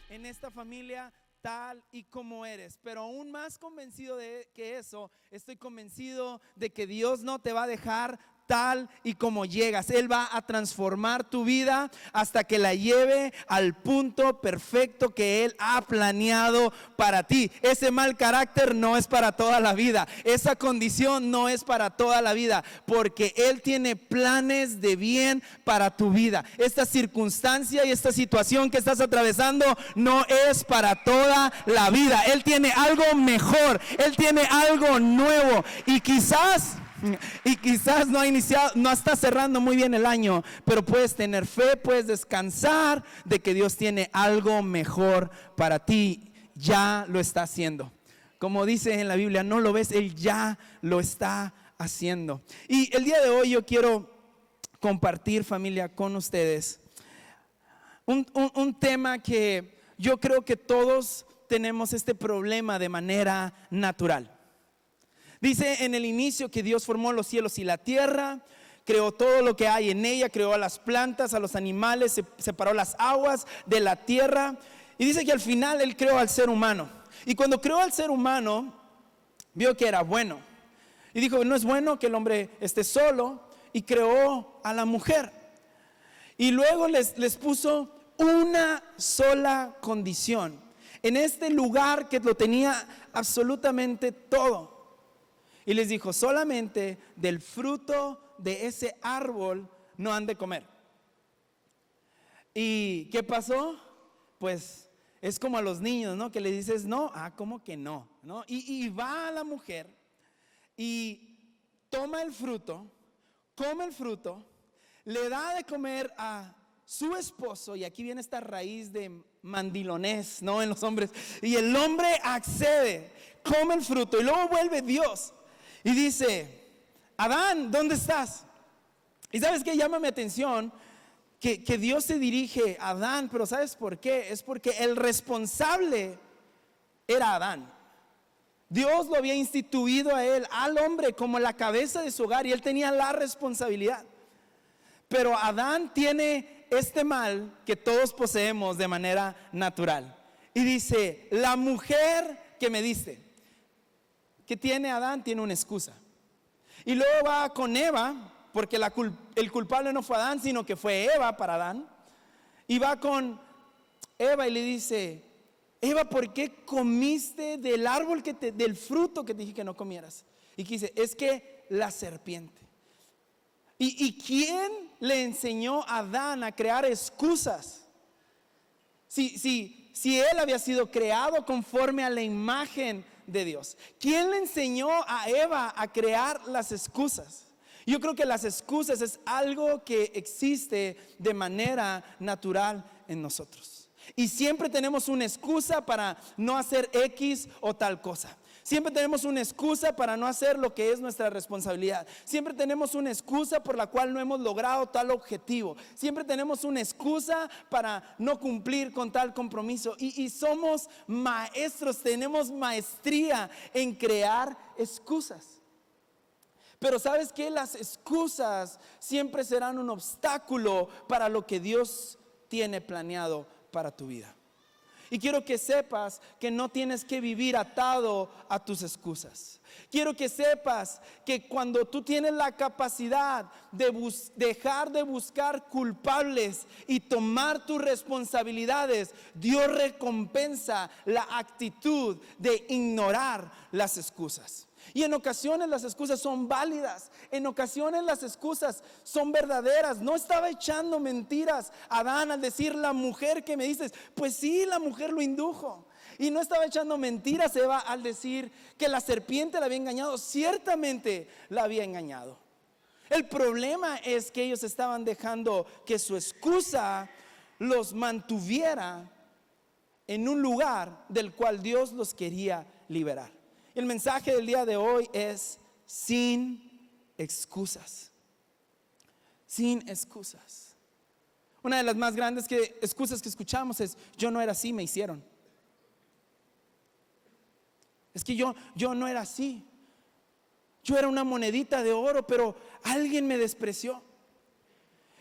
en esta familia tal y como eres. Pero aún más convencido de que eso, estoy convencido de que Dios no te va a dejar tal y como llegas. Él va a transformar tu vida hasta que la lleve al punto perfecto que Él ha planeado para ti. Ese mal carácter no es para toda la vida. Esa condición no es para toda la vida, porque Él tiene planes de bien para tu vida. Esta circunstancia y esta situación que estás atravesando no es para toda la vida. Él tiene algo mejor, Él tiene algo nuevo, y quizás no ha iniciado, no está cerrando muy bien el año, pero puedes tener fe, puedes descansar de que Dios tiene algo mejor para ti. Ya lo está haciendo. Como dice en la Biblia, no lo ves, Él ya lo está haciendo. Y el día de hoy yo quiero compartir, familia, con ustedes un tema que yo creo que todos tenemos este problema de manera natural. Dice en el inicio que Dios formó los cielos y la tierra, creó todo lo que hay en ella, creó a las plantas, a los animales, separó las aguas de la tierra, y dice que al final Él creó al ser humano. Y cuando creó al ser humano, vio que era bueno, y dijo: no es bueno que el hombre esté solo, y creó a la mujer. Y luego les puso una sola condición en este lugar que lo tenía absolutamente todo. Y les dijo: solamente del fruto de ese árbol no han de comer. ¿Y qué pasó? Pues es como a los niños, ¿no? Que le dices no, ¿cómo que no? ¿No? Y va a la mujer y toma el fruto, come el fruto, le da de comer a su esposo, y aquí viene esta raíz de mandilonés, ¿no? En los hombres. Y el hombre accede, come el fruto, y luego vuelve Dios y dice: Adán, ¿dónde estás? Y ¿sabes qué? Llama mi atención que Dios se dirige a Adán, pero ¿sabes por qué? Es porque el responsable era Adán. Dios lo había instituido a él, al hombre, como la cabeza de su hogar, y él tenía la responsabilidad. Pero Adán tiene este mal que todos poseemos de manera natural. Y dice: la mujer que me diste. ¿Qué tiene Adán? Tiene una excusa. Y luego va con Eva, porque el culpable no fue Adán, sino que fue Eva para Adán. Y va con Eva y le dice: Eva, ¿por qué comiste del árbol del fruto que te dije que no comieras? Y que dice: es que la serpiente. ¿Y quién le enseñó a Adán a crear excusas? Si él había sido creado conforme a la imagen de Dios. ¿Quién le enseñó a Eva a crear las excusas? Yo creo que las excusas es algo que existe de manera natural en nosotros. Y siempre tenemos una excusa para no hacer X o tal cosa. Siempre tenemos una excusa para no hacer lo que es nuestra responsabilidad. Siempre tenemos una excusa por la cual no hemos logrado tal objetivo. Siempre tenemos una excusa para no cumplir con tal compromiso. Y somos maestros, tenemos maestría en crear excusas. Pero ¿sabes qué? Las excusas siempre serán un obstáculo para lo que Dios tiene planeado para tu vida. Y quiero que sepas que no tienes que vivir atado a tus excusas. Quiero que sepas que cuando tú tienes la capacidad de dejar de buscar culpables y tomar tus responsabilidades, Dios recompensa la actitud de ignorar las excusas. Y en ocasiones las excusas son válidas, en ocasiones las excusas son verdaderas. No estaba echando mentiras Adán al decir: la mujer que me dices. Pues sí, la mujer lo indujo. Y no estaba echando mentiras Eva al decir que la serpiente la había engañado. Ciertamente la había engañado. El problema es que ellos estaban dejando que su excusa los mantuviera en un lugar del cual Dios los quería liberar. El mensaje del día de hoy es: sin excusas. Sin excusas. Una de las más grandes excusas que escuchamos es: yo no era así, me hicieron. Es que yo no era así. Yo era una monedita de oro, pero alguien me despreció.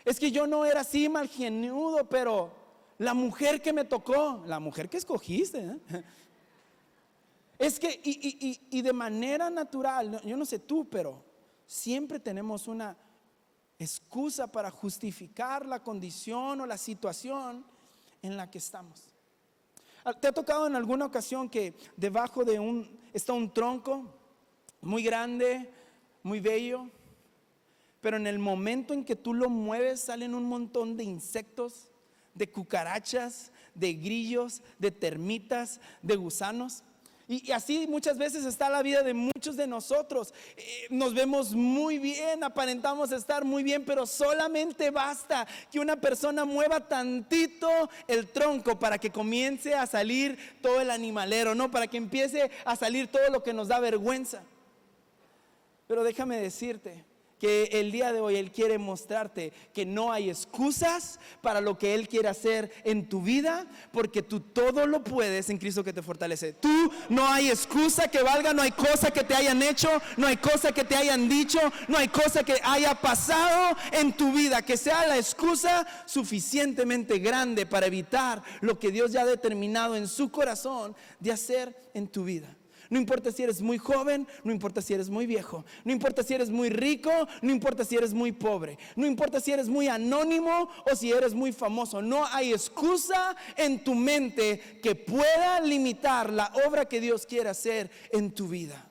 Es que yo no era así malgenudo, pero la mujer que me tocó, la mujer que escogiste, ¿eh? Es que, y de manera natural, yo no sé tú, pero siempre tenemos una excusa para justificar la condición o la situación en la que estamos. ¿Te ha tocado en alguna ocasión que debajo de está un tronco muy grande, muy bello, pero en el momento en que tú lo mueves salen un montón de insectos, de cucarachas, de grillos, de termitas, de gusanos? Y así muchas veces está la vida de muchos de nosotros. Nos vemos muy bien, aparentamos estar muy bien, pero solamente basta que una persona mueva tantito el tronco para que comience a salir todo el animalero, ¿no? Para que empiece a salir todo lo que nos da vergüenza. Pero déjame decirte que el día de hoy Él quiere mostrarte que no hay excusas para lo que Él quiere hacer en tu vida, porque tú todo lo puedes en Cristo que te fortalece. Tú no hay excusa que valga, no hay cosa que te hayan hecho, no hay cosa que te hayan dicho, no hay cosa que haya pasado en tu vida que sea la excusa suficientemente grande para evitar lo que Dios ya ha determinado en su corazón de hacer en tu vida. No importa si eres muy joven, no importa si eres muy viejo, no importa si eres muy rico, no importa si eres muy pobre, no importa si eres muy anónimo o si eres muy famoso. No hay excusa en tu mente que pueda limitar la obra que Dios quiere hacer en tu vida.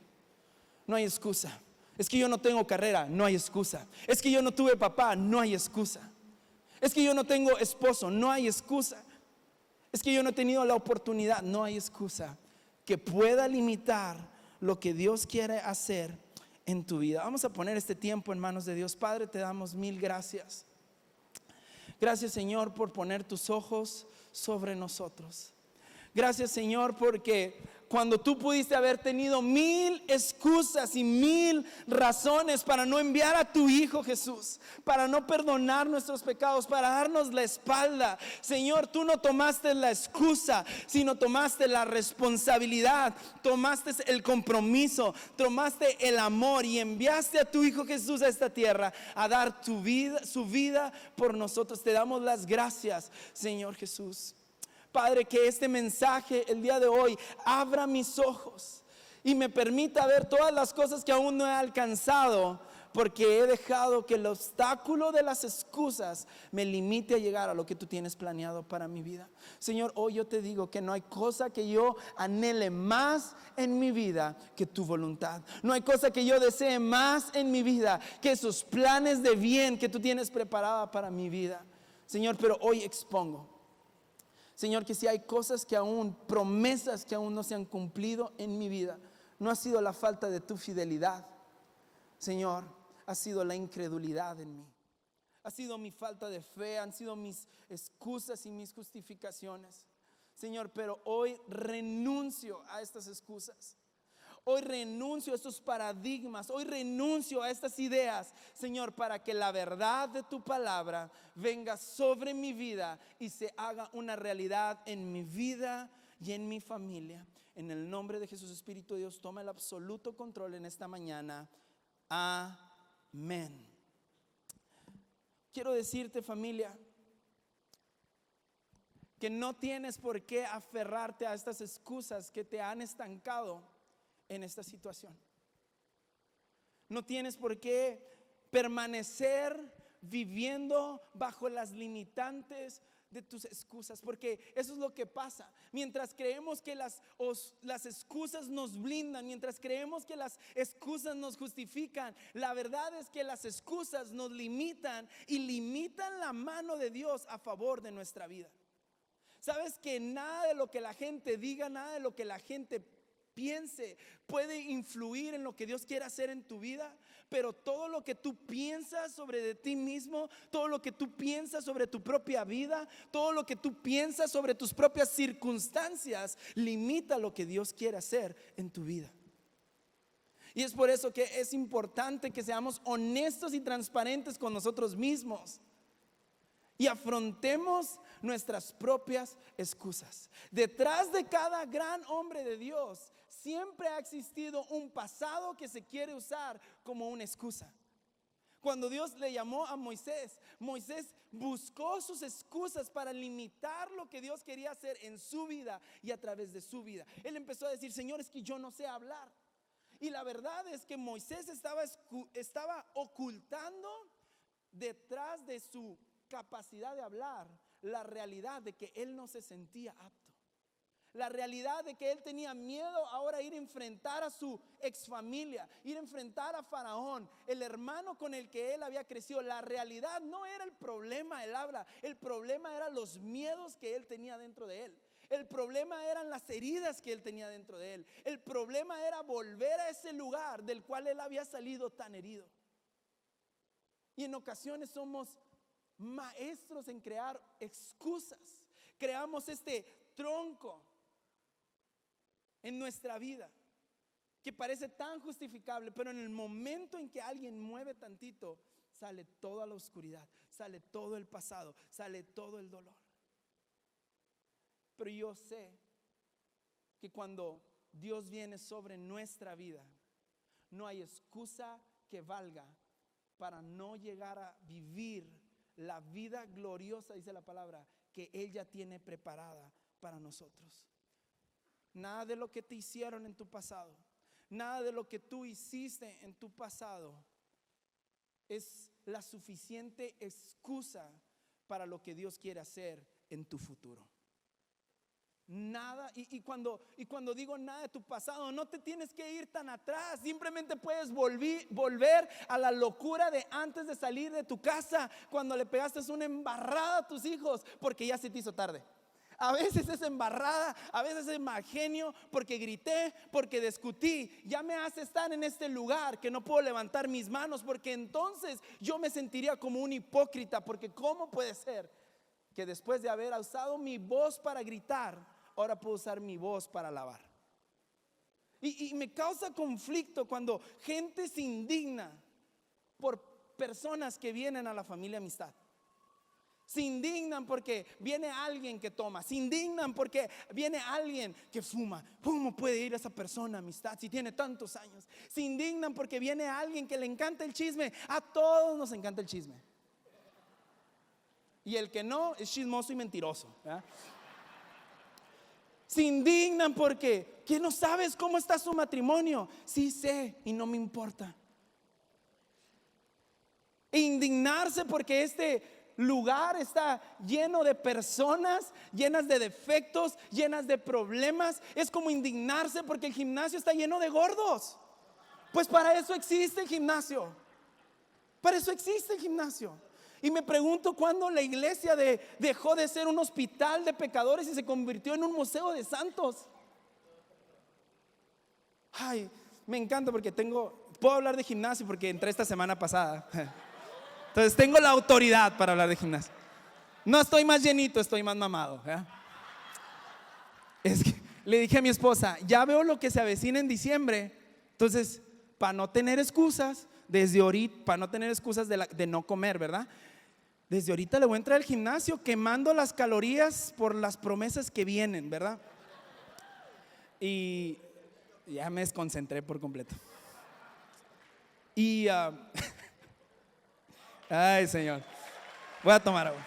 No hay excusa. Es que yo no tengo carrera, no hay excusa. Es que yo no tuve papá, no hay excusa. Es que yo no tengo esposo, no hay excusa. Es que yo no he tenido la oportunidad, no hay excusa que pueda limitar lo que Dios quiere hacer en tu vida. Vamos a poner este tiempo en manos de Dios. Padre, te damos mil gracias. Gracias, Señor, por poner tus ojos sobre nosotros. Gracias, Señor, porque cuando tú pudiste haber tenido 1000 excusas y 1000 razones para no enviar a tu Hijo Jesús, para no perdonar nuestros pecados, para darnos la espalda, Señor, tú no tomaste la excusa, sino tomaste la responsabilidad, tomaste el compromiso, tomaste el amor y enviaste a tu Hijo Jesús a esta tierra a dar tu vida, su vida por nosotros. Te damos las gracias, Señor Jesús. Padre, que este mensaje el día de hoy abra mis ojos y me permita ver todas las cosas que aún no he alcanzado, porque he dejado que el obstáculo de las excusas me limite a llegar a lo que tú tienes planeado para mi vida. Señor, hoy yo te digo que no hay cosa que yo anhele más en mi vida que tu voluntad. No hay cosa que yo desee más en mi vida que esos planes de bien que tú tienes preparada para mi vida. Señor, pero hoy expongo, Señor, que si hay cosas que aún, promesas que aún no se han cumplido en mi vida, no ha sido la falta de tu fidelidad, Señor, ha sido la incredulidad en mí, ha sido mi falta de fe, han sido mis excusas y mis justificaciones, Señor, pero hoy renuncio a estas excusas. Hoy renuncio a estos paradigmas, hoy renuncio a estas ideas, Señor, para que la verdad de tu palabra venga sobre mi vida y se haga una realidad en mi vida y en mi familia. En el nombre de Jesús, Espíritu de Dios, toma el absoluto control en esta mañana. Amén. Quiero decirte, familia, que no tienes por qué aferrarte a estas excusas que te han estancado en esta situación. No tienes por qué permanecer viviendo bajo las limitantes de tus excusas, porque eso es lo que pasa. Mientras creemos que las excusas nos blindan, mientras creemos que las excusas nos justifican, la verdad es que las excusas nos limitan y limitan la mano de Dios a favor de nuestra vida. Sabes que nada de lo que la gente diga, nada de lo que la gente piense puede influir en lo que Dios quiere hacer en tu vida, pero todo lo que tú piensas sobre de ti mismo, todo lo que tú piensas sobre tu propia vida, todo lo que tú piensas sobre tus propias circunstancias limita lo que Dios quiere hacer en tu vida. Y es por eso que es importante que seamos honestos y transparentes con nosotros mismos y afrontemos nuestras propias excusas. Detrás de cada gran hombre de Dios siempre ha existido un pasado que se quiere usar como una excusa. Cuando Dios le llamó a Moisés, Moisés buscó sus excusas para limitar lo que Dios quería hacer en su vida y a través de su vida. Él empezó a decir: Señor, es que yo no sé hablar. Y la verdad es que Moisés estaba ocultando detrás de su capacidad de hablar la realidad de que él no se sentía apto. La realidad de que él tenía miedo ahora a ir a enfrentar a su ex familia, ir a enfrentar a Faraón, el hermano con el que él había crecido. La realidad no era el problema, el habla. El problema eran los miedos que él tenía dentro de él. El problema eran las heridas que él tenía dentro de él. El problema era volver a ese lugar del cual él había salido tan herido. Y en ocasiones somos maestros en crear excusas. Creamos este tronco en nuestra vida que parece tan justificable, pero en el momento en que alguien mueve tantito, sale toda la oscuridad, sale todo el pasado, sale todo el dolor. Pero yo sé que cuando Dios viene sobre nuestra vida, no hay excusa que valga para no llegar a vivir la vida gloriosa, dice la palabra, que Él ya tiene preparada para nosotros. Nada de lo que te hicieron en tu pasado, nada de lo que tú hiciste en tu pasado es la suficiente excusa para lo que Dios quiere hacer en tu futuro. Nada, y cuando digo nada de tu pasado, no te tienes que ir tan atrás. Simplemente puedes volver a la locura de antes de salir de tu casa, cuando le pegaste una embarrada a tus hijos porque ya se te hizo tarde. A veces es embarrada, a veces es mal genio, porque grité, porque discutí. Ya me hace estar en este lugar que no puedo levantar mis manos, porque entonces yo me sentiría como un hipócrita. Porque ¿cómo puede ser que después de haber usado mi voz para gritar, ahora puedo usar mi voz para alabar? Y me causa conflicto cuando gente se indigna por personas que vienen a la familia Amistad. Se indignan porque viene alguien que toma. Se indignan porque viene alguien que fuma. ¿Cómo puede ir esa persona a Amistad si tiene tantos años? Se indignan porque viene alguien que le encanta el chisme. A todos nos encanta el chisme. Y el que no es chismoso y mentiroso, ¿verdad? Se indignan porque ¿qué no sabes cómo está su matrimonio? Sí sé y no me importa. E indignarse porque este lugar está lleno de personas llenas de defectos, llenas de problemas. Es como indignarse porque el gimnasio está lleno de gordos. Pues para eso existe el gimnasio. Para eso existe el gimnasio. Y me pregunto cuándo la iglesia dejó de ser un hospital de pecadores y se convirtió en un museo de santos. Ay, me encanta porque puedo hablar de gimnasio porque entré esta semana pasada. Entonces tengo la autoridad para hablar de gimnasio. No estoy más llenito, estoy más mamado, ¿verdad? Es que le dije a mi esposa: ya veo lo que se avecina en diciembre. Entonces, para no tener excusas, desde ahorita, para no tener excusas de no comer, ¿verdad? Desde ahorita le voy a entrar al gimnasio quemando las calorías por las promesas que vienen, ¿verdad? Y ya me desconcentré por completo. Y ay, Señor, voy a tomar agua.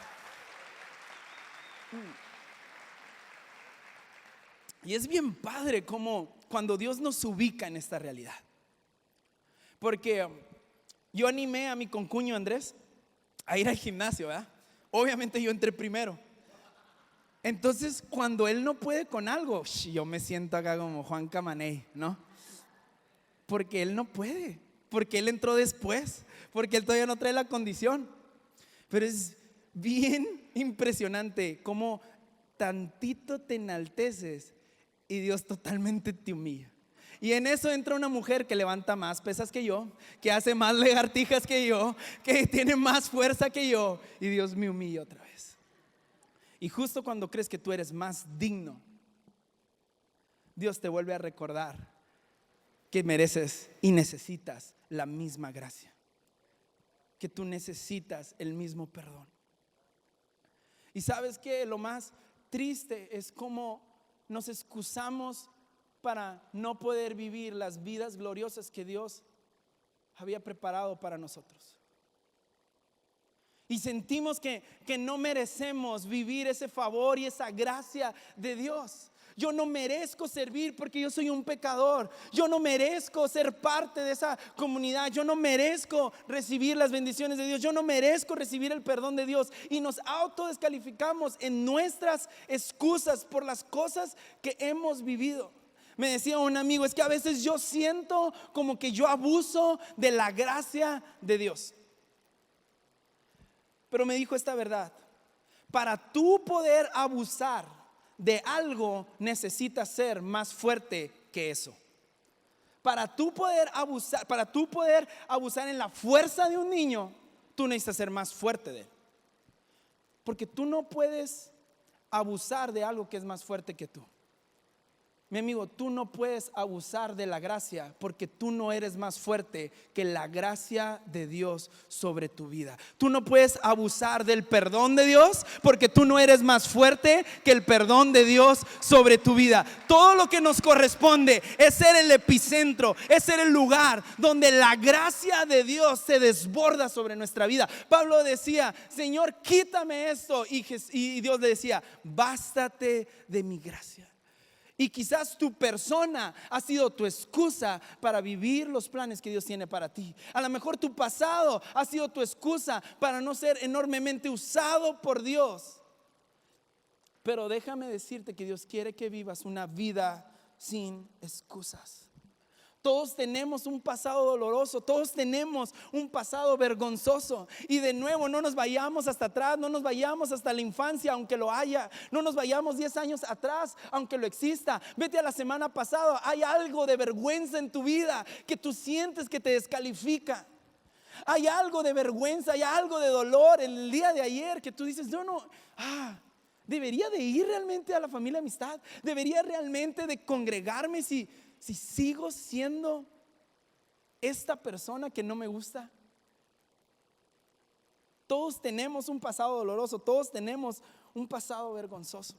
Y es bien padre como cuando Dios nos ubica en esta realidad. Porque yo animé a mi concuño Andrés a ir al gimnasio, ¿verdad? Obviamente yo entré primero. Entonces cuando él no puede con algo, yo me siento acá como Juan Camaney, ¿no? Porque él no puede, porque él entró después, porque él todavía no trae la condición. Pero es bien impresionante cómo tantito te enalteces y Dios totalmente te humilla. Y en eso entra una mujer que levanta más pesas que yo, que hace más lagartijas que yo, que tiene más fuerza que yo, y Dios me humilla otra vez. Y justo cuando crees que tú eres más digno, Dios te vuelve a recordar que mereces y necesitas la misma gracia, que tú necesitas el mismo perdón. Y sabes que lo más triste es cómo nos excusamos para no poder vivir las vidas gloriosas que Dios había preparado para nosotros. Y sentimos que no merecemos vivir ese favor y esa gracia de Dios. Yo no merezco servir porque yo soy un pecador. Yo no merezco ser parte de esa comunidad. Yo no merezco recibir las bendiciones de Dios. Yo no merezco recibir el perdón de Dios. Y nos autodescalificamos en nuestras excusas por las cosas que hemos vivido. Me decía un amigo, es que a veces yo siento como que yo abuso de la gracia de Dios. Pero me dijo esta verdad: para tú poder abusar de algo, necesitas ser más fuerte que eso. Para tú poder abusar en la fuerza de un niño, tú necesitas ser más fuerte de él. Porque tú no puedes abusar de algo que es más fuerte que tú. Mi amigo, tú no puedes abusar de la gracia porque tú no eres más fuerte que la gracia de Dios sobre tu vida. Tú no puedes abusar del perdón de Dios porque tú no eres más fuerte que el perdón de Dios sobre tu vida. Todo lo que nos corresponde es ser el epicentro, es ser el lugar donde la gracia de Dios se desborda sobre nuestra vida. Pablo decía: Señor, quítame esto. Y Dios le decía: bástate de mi gracia. Y quizás tu persona ha sido tu excusa para vivir los planes que Dios tiene para ti. A lo mejor tu pasado ha sido tu excusa para no ser enormemente usado por Dios. Pero déjame decirte que Dios quiere que vivas una vida sin excusas. Todos tenemos un pasado doloroso, todos tenemos un pasado vergonzoso. Y de nuevo, no nos vayamos hasta atrás, no nos vayamos hasta la infancia, aunque lo haya. No nos vayamos 10 años atrás, aunque lo exista. Vete a la semana pasada. Hay algo de vergüenza en tu vida que tú sientes que te descalifica. Hay algo de vergüenza, hay algo de dolor en el día de ayer que tú dices: debería de ir realmente a la familia amistad. Debería realmente de congregarme si sigo siendo esta persona que no me gusta. Todos tenemos un pasado doloroso, todos tenemos un pasado vergonzoso.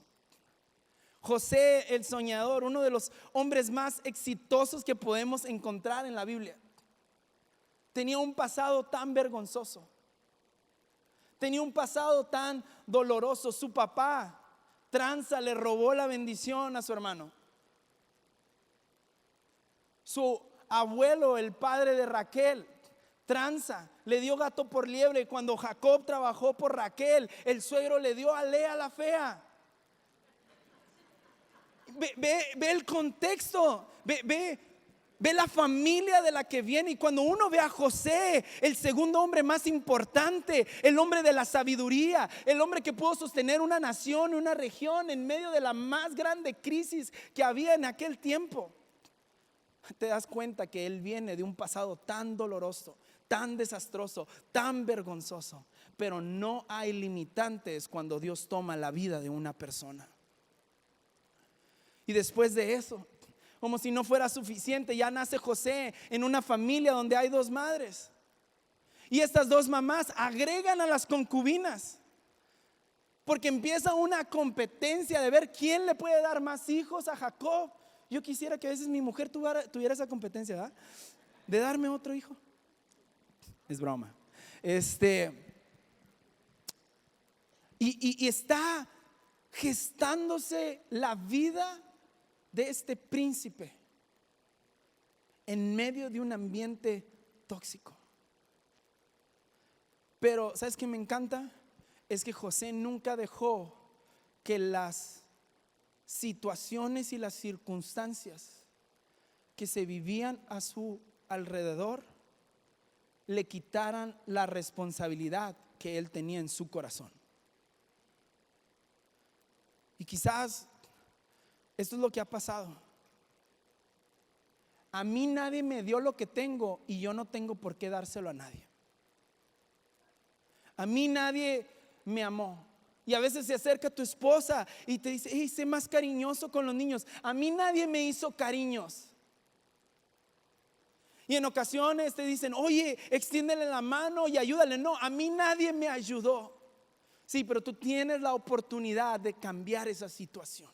José el soñador, uno de los hombres más exitosos que podemos encontrar en la Biblia, tenía un pasado tan vergonzoso, tenía un pasado tan doloroso. Su papá, tranza, le robó la bendición a su hermano. Su abuelo, el padre de Raquel, tranza, le dio gato por liebre. Cuando Jacob trabajó por Raquel, el suegro le dio a Lea la fea. Ve el contexto, ve la familia de la que viene. Y cuando uno ve a José, el segundo hombre más importante, el hombre de la sabiduría, el hombre que pudo sostener una nación, una región en medio de la más grande crisis que había en aquel tiempo, te das cuenta que él viene de un pasado tan doloroso, tan desastroso, tan vergonzoso. Pero no hay limitantes cuando Dios toma la vida de una persona. Y después de eso, como si no fuera suficiente, ya nace José en una familia donde hay 2 madres. Y estas 2 mamás agregan a las concubinas, porque empieza una competencia de ver quién le puede dar más hijos a Jacob. Yo quisiera que a veces mi mujer tuviera esa competencia, ¿verdad? De darme otro hijo. Es broma. Y está gestándose la vida de este príncipe en medio de un ambiente tóxico. Pero ¿sabes qué me encanta? Es que José nunca dejó que las situaciones y las circunstancias que se vivían a su alrededor le quitaran la responsabilidad que él tenía en su corazón. Y quizás esto es lo que ha pasado. A mí nadie me dio lo que tengo y yo no tengo por qué dárselo a nadie. A mí nadie me amó. Y a veces se acerca tu esposa y te dice: hey, sé más cariñoso con los niños. A mí nadie me hizo cariños. Y en ocasiones te dicen: oye, extiéndele la mano y ayúdale. No, a mí nadie me ayudó. Sí, pero tú tienes la oportunidad de cambiar esa situación.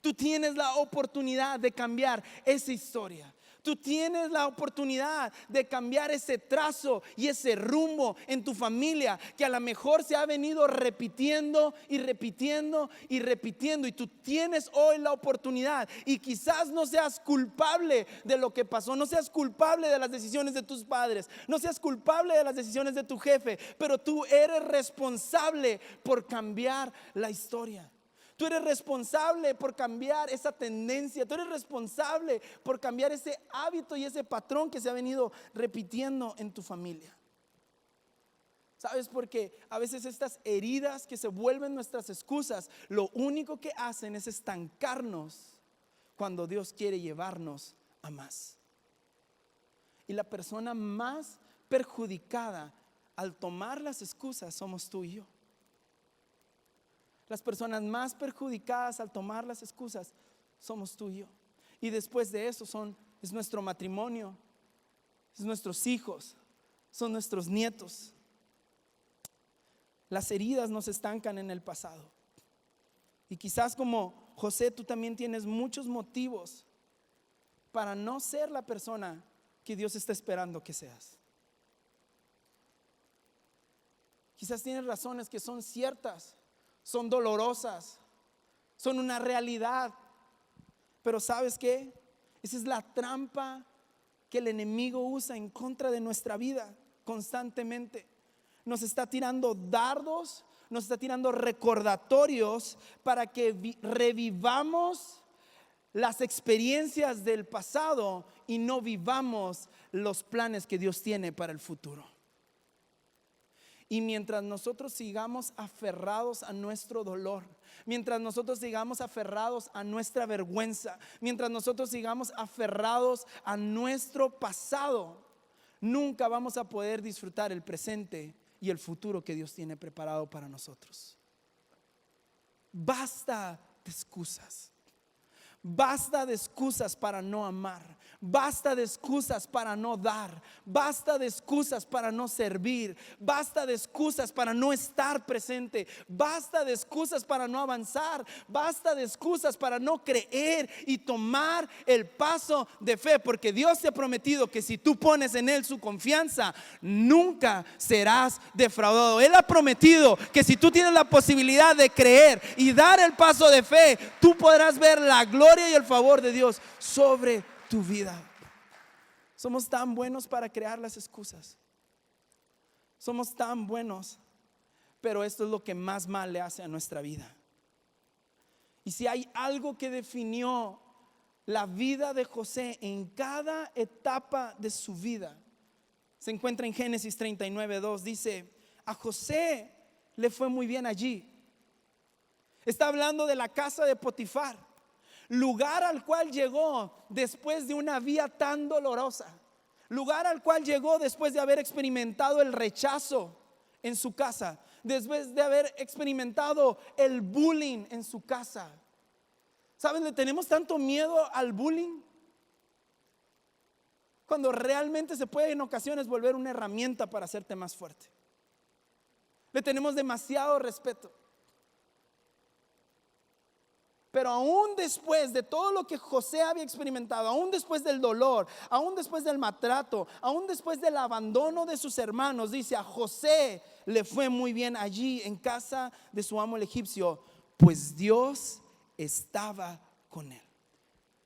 Tú tienes la oportunidad de cambiar esa historia. Tú tienes la oportunidad de cambiar ese trazo y ese rumbo en tu familia que a lo mejor se ha venido repitiendo y repitiendo y repitiendo. Y tú tienes hoy la oportunidad, y quizás no seas culpable de lo que pasó, no seas culpable de las decisiones de tus padres, no seas culpable de las decisiones de tu jefe, pero tú eres responsable por cambiar la historia. Tú eres responsable por cambiar esa tendencia. Tú eres responsable por cambiar ese hábito y ese patrón que se ha venido repitiendo en tu familia. ¿Sabes? Porque a veces estas heridas que se vuelven nuestras excusas, lo único que hacen es estancarnos cuando Dios quiere llevarnos a más. Y la persona más perjudicada al tomar las excusas somos tú y yo. Las personas más perjudicadas al tomar las excusas somos tú y yo. Y después de eso es nuestro matrimonio, es nuestros hijos, son nuestros nietos. Las heridas nos estancan en el pasado. Y quizás como José, tú también tienes muchos motivos para no ser la persona que Dios está esperando que seas. Quizás tienes razones que son ciertas, son dolorosas, son una realidad. Pero ¿sabes qué? Esa es la trampa que el enemigo usa en contra de nuestra vida constantemente. Nos está tirando dardos, nos está tirando recordatorios para que revivamos las experiencias del pasado y no vivamos los planes que Dios tiene para el futuro. Y mientras nosotros sigamos aferrados a nuestro dolor, mientras nosotros sigamos aferrados a nuestra vergüenza, mientras nosotros sigamos aferrados a nuestro pasado, nunca vamos a poder disfrutar el presente y el futuro que Dios tiene preparado para nosotros. Basta de excusas. Basta de excusas para no amar. Basta de excusas para no dar. Basta de excusas para no servir. Basta de excusas para no estar presente. Basta de excusas para no avanzar. Basta de excusas para no creer y tomar el paso de fe, porque Dios te ha prometido que si tú pones en Él su confianza, nunca serás defraudado. Él ha prometido que si tú tienes la posibilidad de creer y dar el paso de fe, tú podrás ver la gloria y el favor de Dios sobre tu vida. Somos tan buenos para crear las excusas. Somos tan buenos, pero esto es lo que más mal le hace a nuestra vida. Y si hay algo que definió la vida de José en cada etapa de su vida, se encuentra en Génesis 39:2. Dice: a José le fue muy bien allí. Está hablando de la casa de Potifar, lugar al cual llegó después de una vida tan dolorosa, lugar al cual llegó después de haber experimentado el rechazo en su casa, después de haber experimentado el bullying en su casa. ¿Saben? Le tenemos tanto miedo al bullying cuando realmente se puede en ocasiones volver una herramienta para hacerte más fuerte. Le tenemos demasiado respeto. Pero aún después de todo lo que José había experimentado, aún después del dolor, aún después del maltrato, aún después del abandono de sus hermanos, dice: a José le fue muy bien allí en casa de su amo el egipcio, pues Dios estaba con él.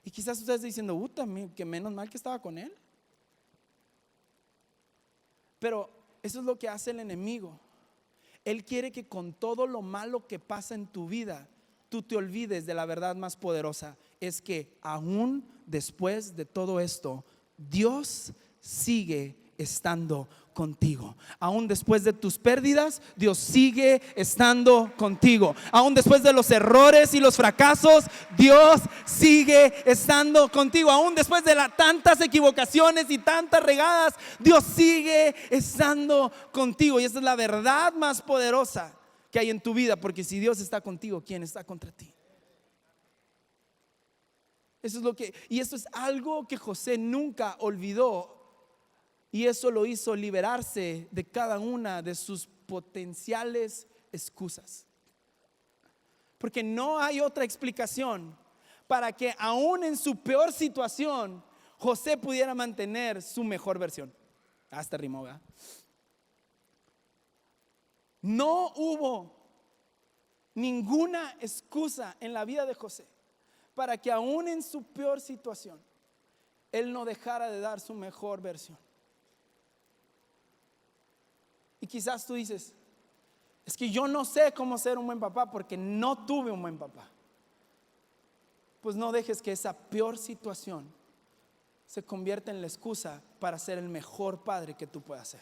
Y quizás ustedes diciendo: que menos mal que estaba con él. Pero eso es lo que hace el enemigo. Él quiere que con todo lo malo que pasa en tu vida, tú te olvides de la verdad más poderosa. Es que aún después de todo esto, Dios sigue estando contigo. Aún después de tus pérdidas, Dios sigue estando contigo. Aún después de los errores y los fracasos, Dios sigue estando contigo. Aún después de tantas equivocaciones y tantas regadas, Dios sigue estando contigo. Y esa es la verdad más poderosa que hay en tu vida, porque si Dios está contigo, ¿quién está contra ti? Y esto es algo que José nunca olvidó, y eso lo hizo liberarse de cada una de sus potenciales excusas. Porque no hay otra explicación para que aún en su peor situación, José pudiera mantener su mejor versión. Hasta rimó, ¿verdad? No hubo ninguna excusa en la vida de José para que aún en su peor situación él no dejara de dar su mejor versión. Y quizás tú dices, es que yo no sé cómo ser un buen papá porque no tuve un buen papá. Pues no dejes que esa peor situación se convierta en la excusa para ser el mejor padre que tú puedas ser.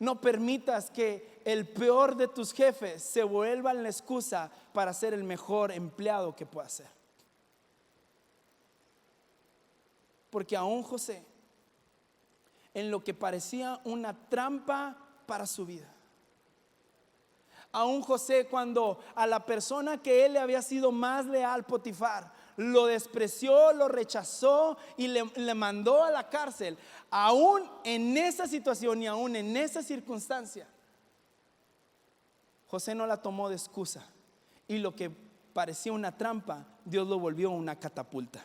No permitas que el peor de tus jefes se vuelva en la excusa para ser el mejor empleado que puedas ser. Porque aún José, en lo que parecía una trampa para su vida, aún José, cuando a la persona que él le había sido más leal, Potifar, lo despreció, lo rechazó y le mandó a la cárcel, aún en esa situación y aún en esa circunstancia, José no la tomó de excusa, y lo que parecía una trampa, Dios lo volvió una catapulta.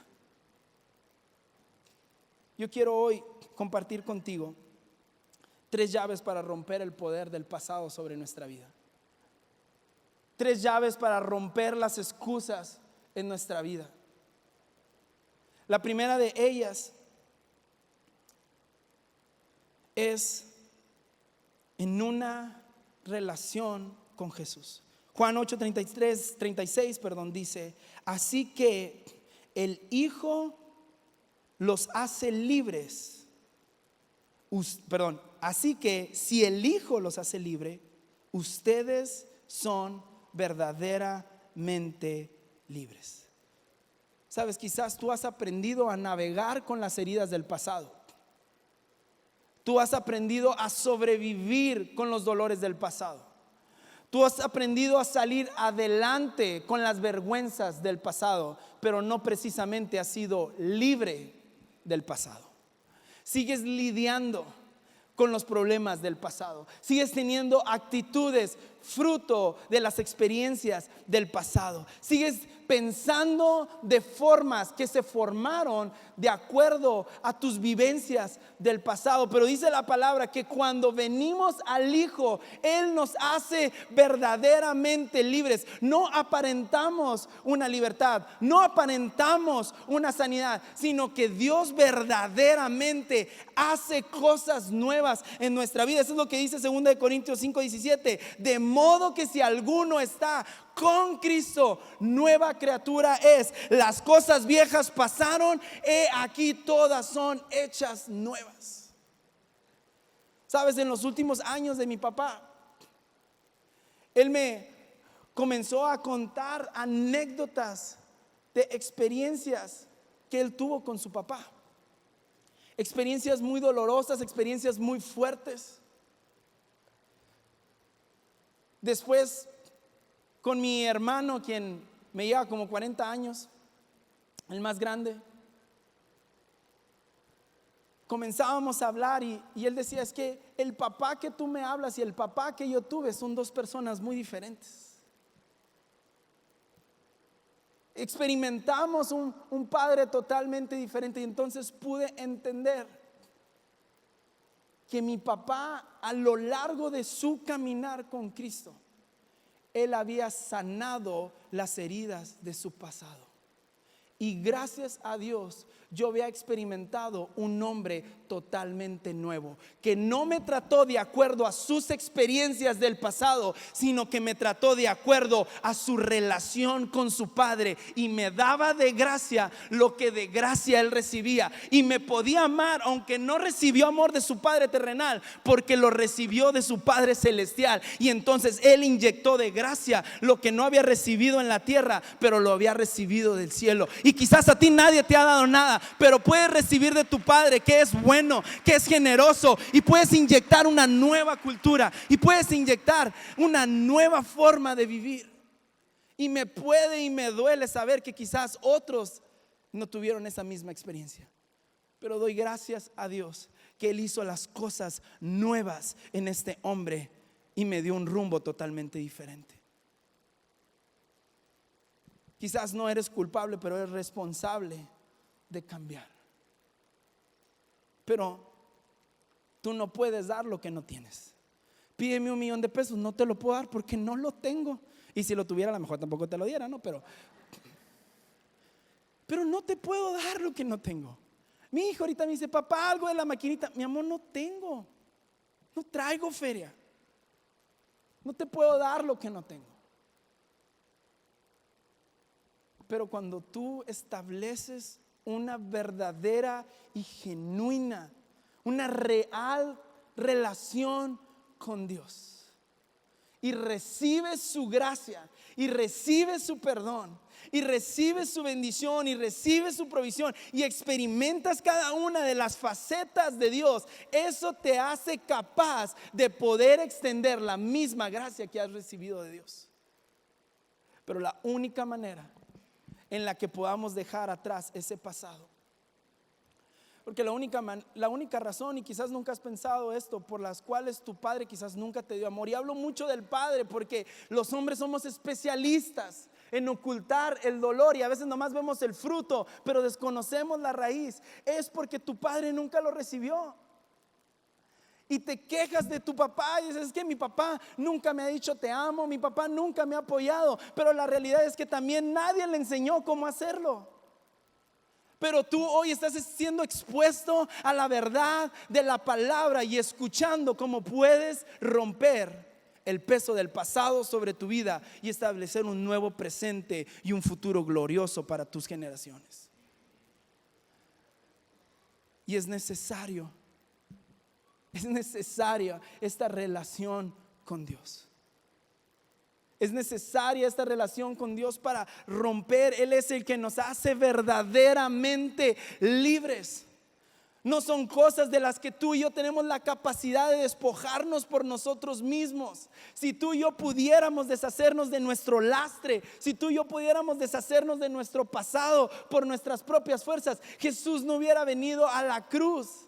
Yo quiero hoy compartir contigo 3 llaves para romper el poder del pasado sobre nuestra vida. 3 llaves para romper las excusas en nuestra vida. La primera de ellas es en una relación con Jesús. Juan 8:36 dice: así que el Hijo los hace libres. Así que si el Hijo los hace libre, ustedes son verdaderamente libres. Sabes, quizás tú has aprendido a navegar con las heridas del pasado. Tú has aprendido a sobrevivir con los dolores del pasado. Tú has aprendido a salir adelante con las vergüenzas del pasado, pero no precisamente has sido libre del pasado. Sigues lidiando con los problemas del pasado. Sigues teniendo actitudes fruto de las experiencias del pasado. Sigues pensando de formas que se formaron de acuerdo a tus vivencias del pasado. Pero dice la palabra que cuando venimos al Hijo, Él nos hace verdaderamente libres. No aparentamos una libertad, no aparentamos una sanidad, sino que Dios verdaderamente hace cosas nuevas en nuestra vida. Eso es lo que dice 2 Corintios 5:17. De modo que si alguno está con Cristo, nueva criatura es. Las cosas viejas pasaron, he aquí todas son hechas nuevas. Sabes, en los últimos años de mi papá, él me comenzó a contar anécdotas de experiencias que él tuvo con su papá. Experiencias muy dolorosas, experiencias muy fuertes. Después, con mi hermano, quien me lleva como 40 años, el más grande, comenzábamos a hablar y él decía: es que el papá que tú me hablas y el papá que yo tuve son 2 personas muy diferentes. Experimentamos un padre totalmente diferente, y entonces pude entender que mi papá, a lo largo de su caminar con Cristo, él había sanado las heridas de su pasado. Y gracias a Dios, yo había experimentado un hombre totalmente nuevo, que no me trató de acuerdo a sus experiencias del pasado, sino que me trató de acuerdo a su relación con su padre, y me daba de gracia lo que de gracia él recibía, y me podía amar aunque no recibió amor de su padre terrenal, porque lo recibió de su padre celestial. Y entonces él inyectó de gracia lo que no había recibido en la tierra, pero lo había recibido del cielo. Y quizás a ti nadie te ha dado nada, pero puedes recibir de tu padre, que es bueno, que es generoso, y puedes inyectar una nueva cultura, y puedes inyectar una nueva forma de vivir. Y me puede y me duele saber que quizás otros no tuvieron esa misma experiencia, pero doy gracias a Dios que Él hizo las cosas nuevas en este hombre y me dio un rumbo totalmente diferente. Quizás no eres culpable, pero eres responsable de cambiar. Pero tú no puedes dar lo que no tienes. Pídeme $1,000,000, no te lo puedo dar porque no lo tengo. Y si lo tuviera, a lo mejor tampoco te lo diera, ¿no? Pero no te puedo dar lo que no tengo. Mi hijo ahorita me dice, papá, algo de la maquinita. Mi amor, no tengo. No traigo feria. No te puedo dar lo que no tengo. Pero cuando tú estableces una verdadera y genuina, una real relación con Dios, y recibes su gracia, y recibes su perdón, y recibes su bendición, y recibes su provisión, y experimentas cada una de las facetas de Dios, eso te hace capaz de poder extender la misma gracia que has recibido de Dios. Pero la única manera en la que podamos dejar atrás ese pasado, porque la única razón, y quizás nunca has pensado esto, por las cuales tu padre quizás nunca te dio amor, y hablo mucho del padre porque los hombres somos especialistas en ocultar el dolor y a veces nomás vemos el fruto pero desconocemos la raíz, es porque tu padre nunca lo recibió. Y te quejas de tu papá y dices, es que mi papá nunca me ha dicho te amo, mi papá nunca me ha apoyado, pero la realidad es que también nadie le enseñó cómo hacerlo. Pero tú hoy estás siendo expuesto a la verdad de la palabra y escuchando cómo puedes romper el peso del pasado sobre tu vida y establecer un nuevo presente y un futuro glorioso para tus generaciones. Y es necesaria esta relación con Dios. Es necesaria esta relación con Dios para romper. Él es el que nos hace verdaderamente libres. No son cosas de las que tú y yo tenemos la capacidad de despojarnos por nosotros mismos. Si tú y yo pudiéramos deshacernos de nuestro lastre, si tú y yo pudiéramos deshacernos de nuestro pasado por nuestras propias fuerzas, Jesús no hubiera venido a la cruz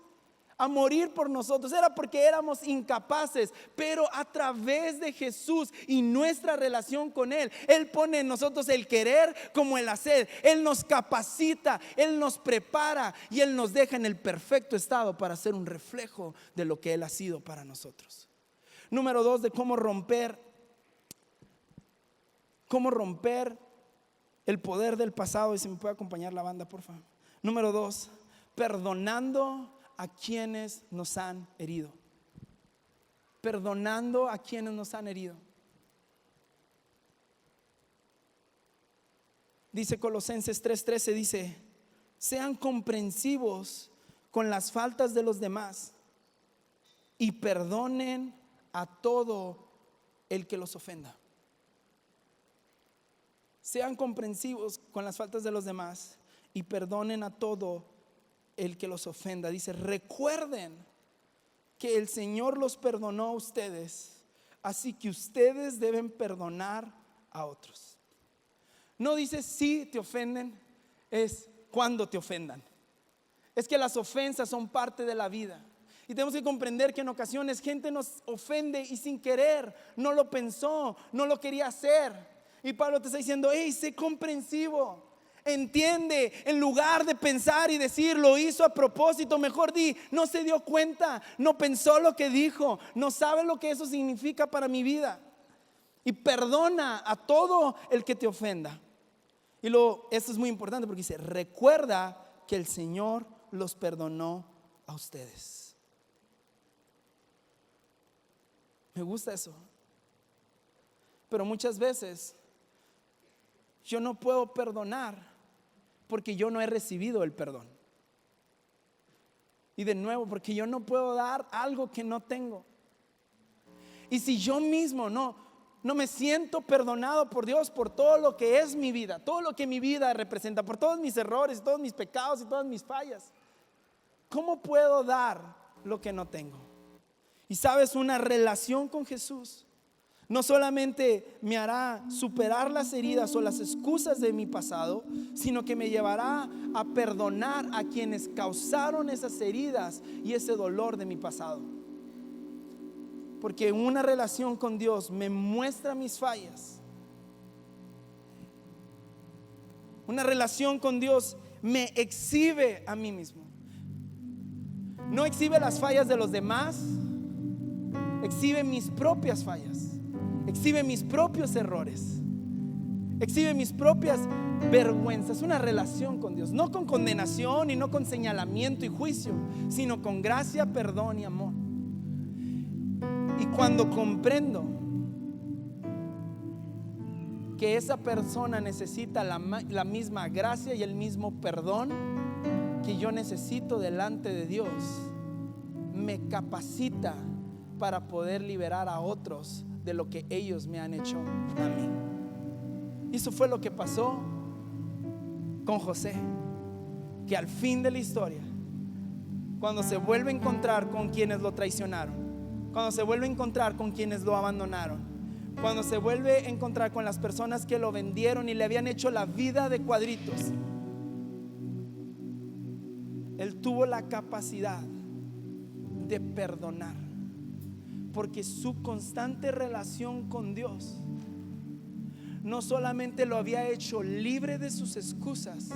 a morir por nosotros. Era porque éramos incapaces, pero a través de Jesús y nuestra relación con Él, Él pone en nosotros el querer como el hacer. Él nos capacita, Él nos prepara y Él nos deja en el perfecto estado para ser un reflejo de lo que Él ha sido para nosotros. Número 2, de cómo romper el poder del pasado. Y si me puede acompañar la banda, por favor. Número 2, perdonando a quienes nos han herido. Perdonando a quienes nos han herido. Dice Colosenses 3:13, dice, sean comprensivos con las faltas de los demás y perdonen a todo el que los ofenda. Sean comprensivos con las faltas de los demás y perdonen a todo el que los ofenda. Dice, recuerden que el Señor los perdonó a ustedes, así que ustedes deben perdonar a otros. No dice si te ofenden, es cuando te ofendan. Es que las ofensas son parte de la vida y tenemos que comprender que en ocasiones gente nos ofende y sin querer, no lo pensó, no lo quería hacer. Y Pablo te está diciendo, hey, sé comprensivo. Entiende, en lugar de pensar y decir lo hizo a propósito, mejor di no se dio cuenta, no pensó lo que dijo, no sabe lo que eso significa para mi vida. Y perdona a todo el que te ofenda. Y esto es muy importante porque dice, recuerda que el Señor los perdonó a ustedes. Me gusta eso. Pero muchas veces yo no puedo perdonar porque yo no he recibido el perdón. Y de nuevo, porque yo no puedo dar algo que no tengo. Y si yo mismo no me siento perdonado por Dios por todo lo que es mi vida, todo lo que mi vida representa, por todos mis errores, todos mis pecados y todas mis fallas, ¿cómo puedo dar lo que no tengo? Y sabes, una relación con Jesús no solamente me hará superar las heridas o las excusas de mi pasado, sino que me llevará a perdonar a quienes causaron esas heridas y ese dolor de mi pasado. Porque una relación con Dios me muestra mis fallas. Una relación con Dios me exhibe a mí mismo. No exhibe las fallas de los demás, exhibe mis propias fallas, exhibe mis propios errores, exhibe mis propias vergüenzas. Una relación con Dios, no con condenación y no con señalamiento y juicio, sino con gracia, perdón y amor. Y cuando comprendo que esa persona necesita la misma gracia y el mismo perdón que yo necesito delante de Dios, me capacita para poder liberar a otros de lo que ellos me han hecho a mí. Y eso fue lo que pasó con José, que al fin de la historia, cuando se vuelve a encontrar con quienes lo traicionaron, cuando se vuelve a encontrar con quienes lo abandonaron, cuando se vuelve a encontrar con las personas que lo vendieron y le habían hecho la vida de cuadritos, él tuvo la capacidad de perdonar, porque su constante relación con Dios no solamente lo había hecho libre de sus excusas,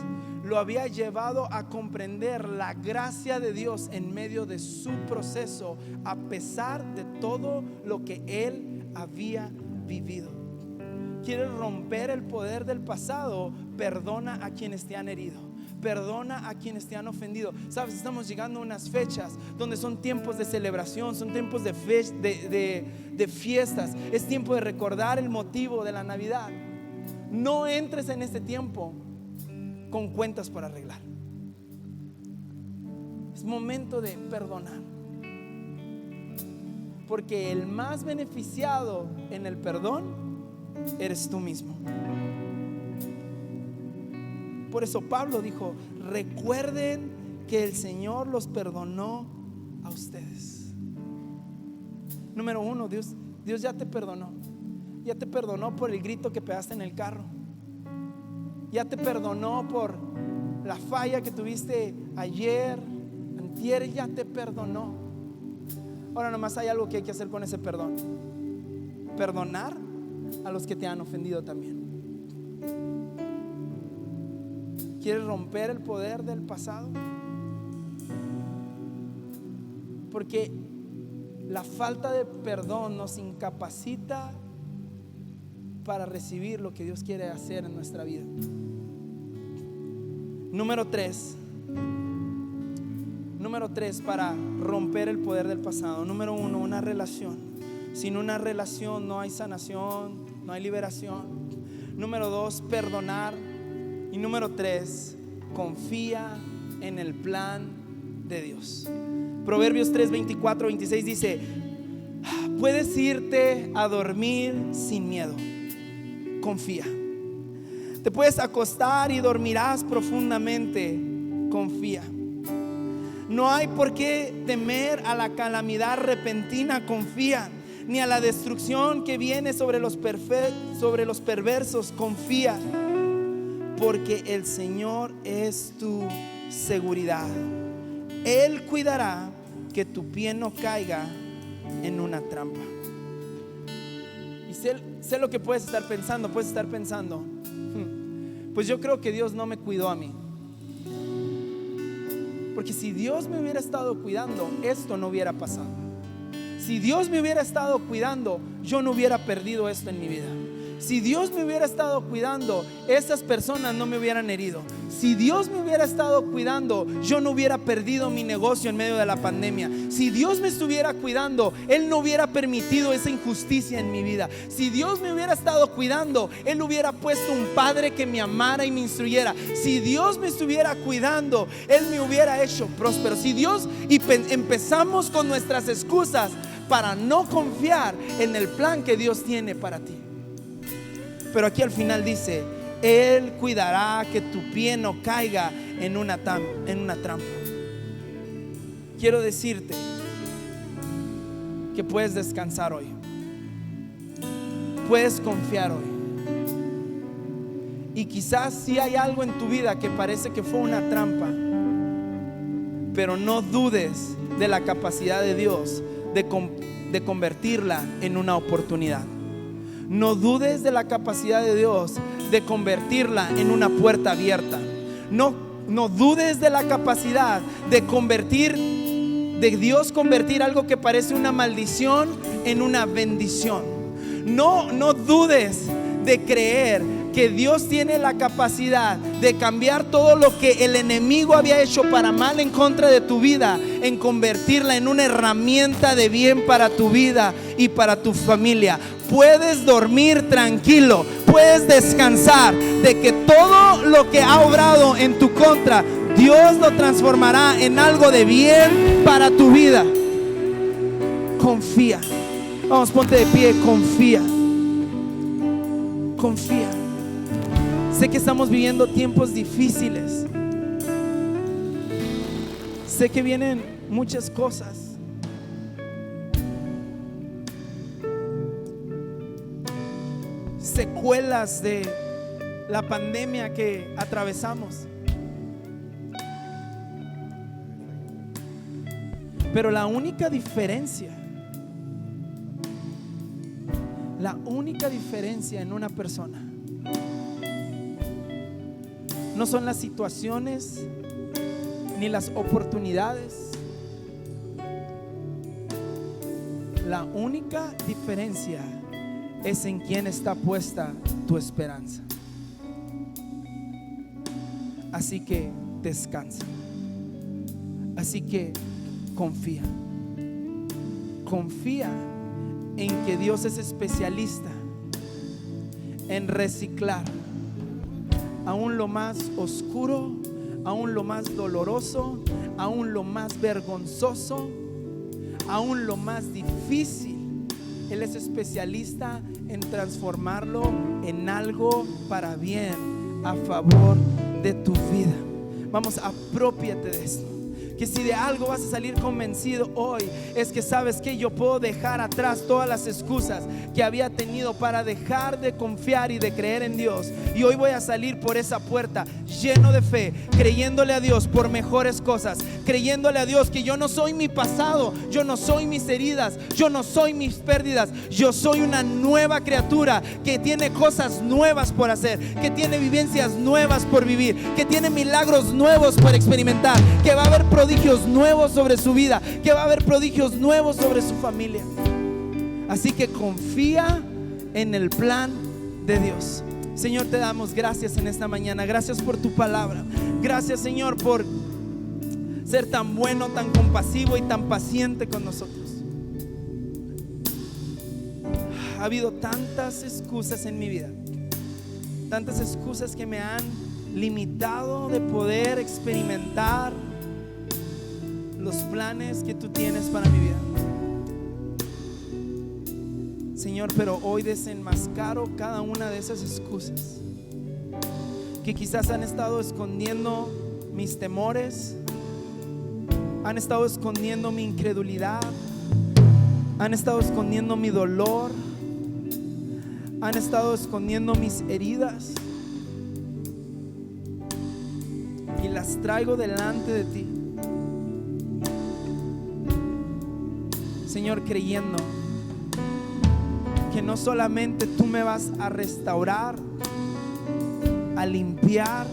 lo había llevado a comprender la gracia de Dios en medio de su proceso, a pesar de todo lo que él había vivido. ¿Quieres romper el poder del pasado? Perdona a quienes te han herido, perdona a quienes te han ofendido. Sabes, estamos llegando a unas fechas donde son tiempos de celebración, son tiempos de fiestas. Es tiempo de recordar el motivo de la Navidad. No entres en este tiempo con cuentas por arreglar. Es momento de perdonar, porque el más beneficiado en el perdón eres tú mismo. Por eso Pablo dijo: recuerden que el Señor los perdonó a ustedes. Número uno, Dios ya te perdonó. Ya te perdonó por el grito que pegaste en el carro. Ya te perdonó por la falla que tuviste ayer, antier. Ya te perdonó. Ahora nomás hay algo que hay que hacer con ese perdón: perdonar a los que te han ofendido también. ¿Quieres romper el poder del pasado? Porque la falta de perdón nos incapacita para recibir lo que Dios quiere hacer en nuestra vida. Número 3, para romper el poder del pasado. Número 1, una relación. Sin una relación no hay sanación, no hay liberación. Número 2, perdonar. Y número 3, confía en el plan de Dios. Proverbios 3, 24, 26 dice: puedes irte a dormir sin miedo. Confía. Te puedes acostar y dormirás profundamente. Confía. No hay por qué temer a la calamidad repentina. Confía. Ni a la destrucción que viene sobre los perversos. Confía. Porque el Señor es tu seguridad. Él cuidará que tu pie no caiga en una trampa. Y sé lo que puedes estar pensando. Puedes estar pensando: pues yo creo que Dios no me cuidó a mí. Porque si Dios me hubiera estado cuidando, esto no hubiera pasado. Si Dios me hubiera estado cuidando, yo no hubiera perdido esto en mi vida. Si Dios me hubiera estado cuidando, esas personas no me hubieran herido. Si Dios me hubiera estado cuidando, yo no hubiera perdido mi negocio en medio de la pandemia. Si Dios me estuviera cuidando, Él no hubiera permitido esa injusticia en mi vida. Si Dios me hubiera estado cuidando, Él hubiera puesto un padre que me amara y me instruyera. Si Dios me estuviera cuidando, Él me hubiera hecho próspero. Si Dios, y empezamos con nuestras excusas para no confiar en el plan que Dios tiene para ti. Pero aquí al final dice: Él cuidará que tu pie no caiga en una trampa. Quiero decirte que puedes descansar hoy. Puedes confiar hoy. Y quizás si hay algo en tu vida que parece que fue una trampa, pero no dudes de la capacidad de Dios de convertirla en una oportunidad. No dudes de la capacidad de Dios de convertirla en una puerta abierta. No No dudes de la capacidad de Dios convertir algo que parece una maldición en una bendición. No dudes de creer que Dios tiene la capacidad de cambiar todo lo que el enemigo había hecho para mal en contra de tu vida, en convertirla en una herramienta de bien para tu vida y para tu familia. Puedes dormir tranquilo, puedes descansar de que todo lo que ha obrado en tu contra, Dios lo transformará en algo de bien para tu vida. Confía. Vamos, ponte de pie, confía. Confía. Sé que estamos viviendo tiempos difíciles. Sé que vienen muchas cosas. Secuelas de la pandemia que atravesamos. Pero la única diferencia en una persona no son las situaciones ni las oportunidades. La única diferencia es en quién está puesta tu esperanza. Así que descansa. Así que confía. Confía en que Dios es especialista en reciclar aún lo más oscuro, aún lo más doloroso, aún lo más vergonzoso, aún lo más difícil. Él es especialista en transformarlo en algo para bien, a favor de tu vida. Vamos, aprópiate de esto. Que si de algo vas a salir convencido hoy, es que sabes que yo puedo dejar atrás todas las excusas que había tenido para dejar de confiar y de creer en Dios. Y hoy voy a salir por esa puerta lleno de fe, creyéndole a Dios por mejores cosas, creyéndole a Dios que yo no soy mi pasado, yo no soy mis heridas, yo no soy mis pérdidas. Yo soy una nueva criatura que tiene cosas nuevas por hacer, que tiene vivencias nuevas por vivir, que tiene milagros nuevos por experimentar, que va a haber prodigios nuevos sobre su vida, que va a haber prodigios nuevos sobre su familia. Así que confía en el plan de Dios. Señor, te damos gracias en esta mañana. Gracias por tu palabra. Gracias, Señor, por ser tan bueno, tan compasivo y tan paciente con nosotros. Ha habido tantas excusas en mi vida, tantas excusas que me han limitado de poder experimentar los planes que tú tienes para mi vida. Señor, pero hoy desenmascaro cada una de esas excusas que quizás han estado escondiendo mis temores, han estado escondiendo mi incredulidad, han estado escondiendo mi dolor, han estado escondiendo mis heridas, y las traigo delante de ti, Señor, creyendo que no solamente tú me vas a restaurar, a limpiar,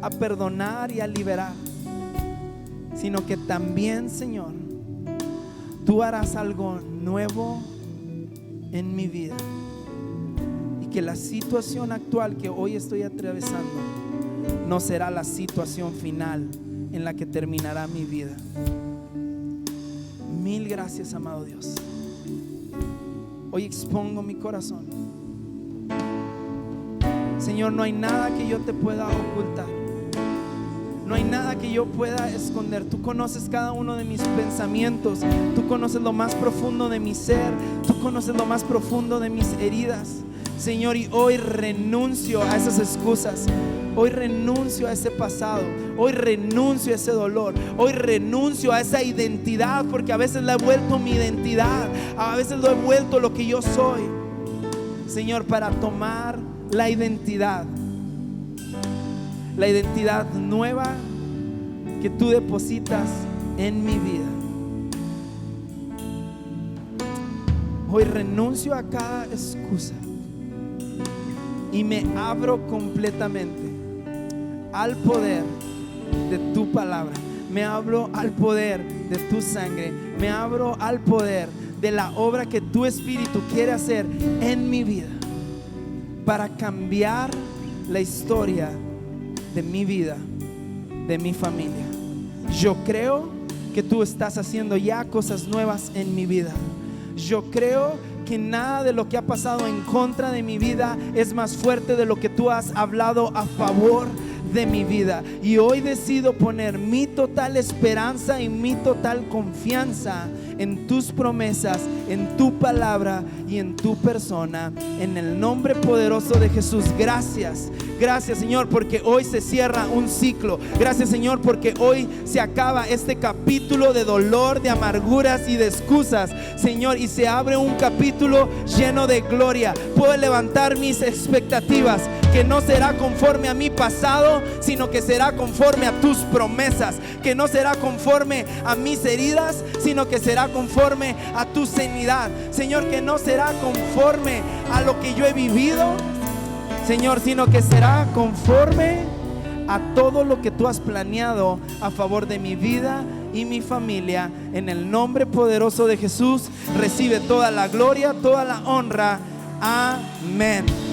a perdonar y a liberar, sino que también, Señor, tú harás algo nuevo en mi vida, y que la situación actual que hoy estoy atravesando no será la situación final en la que terminará mi vida. Mil gracias, amado Dios. Hoy expongo mi corazón. Señor, no hay nada que yo te pueda ocultar, no hay nada que yo pueda esconder. Tú conoces cada uno de mis pensamientos, tú conoces lo más profundo de mi ser, tú conoces lo más profundo de mis heridas, Señor. Y hoy renuncio a esas excusas, hoy renuncio a ese pasado, hoy renuncio a ese dolor, hoy renuncio a esa identidad, porque a veces la he vuelto mi identidad, a veces lo he vuelto lo que yo soy, Señor, para tomar la identidad nueva que tú depositas en mi vida. Hoy renuncio a cada excusa y me abro completamente al poder de tu palabra. Me abro al poder de tu sangre. Me abro al poder de la obra que tu Espíritu quiere hacer en mi vida para cambiar la historia de mi vida, de mi familia. Yo creo que tú estás haciendo ya cosas nuevas en mi vida. Yo creo que nada de lo que ha pasado en contra de mi vida es más fuerte de lo que tú has hablado a favor de mi vida. Y hoy decido poner mi total esperanza y mi total confianza en tus promesas, en tu palabra y en tu persona. En el nombre poderoso de Jesús, gracias. Gracias, Señor, porque hoy se cierra un ciclo. Gracias, Señor, porque hoy se acaba este capítulo de dolor, de amarguras y de excusas, Señor, y se abre un capítulo lleno de gloria. Puedo levantar mis expectativas, que no será conforme a mi pasado, sino que será conforme a tus promesas, que no será conforme a mis heridas, sino que será conforme a tu sanidad, Señor, que no será conforme a lo que yo he vivido, Señor, sino que será conforme a todo lo que tú has planeado a favor de mi vida y mi familia. En el nombre poderoso de Jesús, recibe toda la gloria, toda la honra. Amén.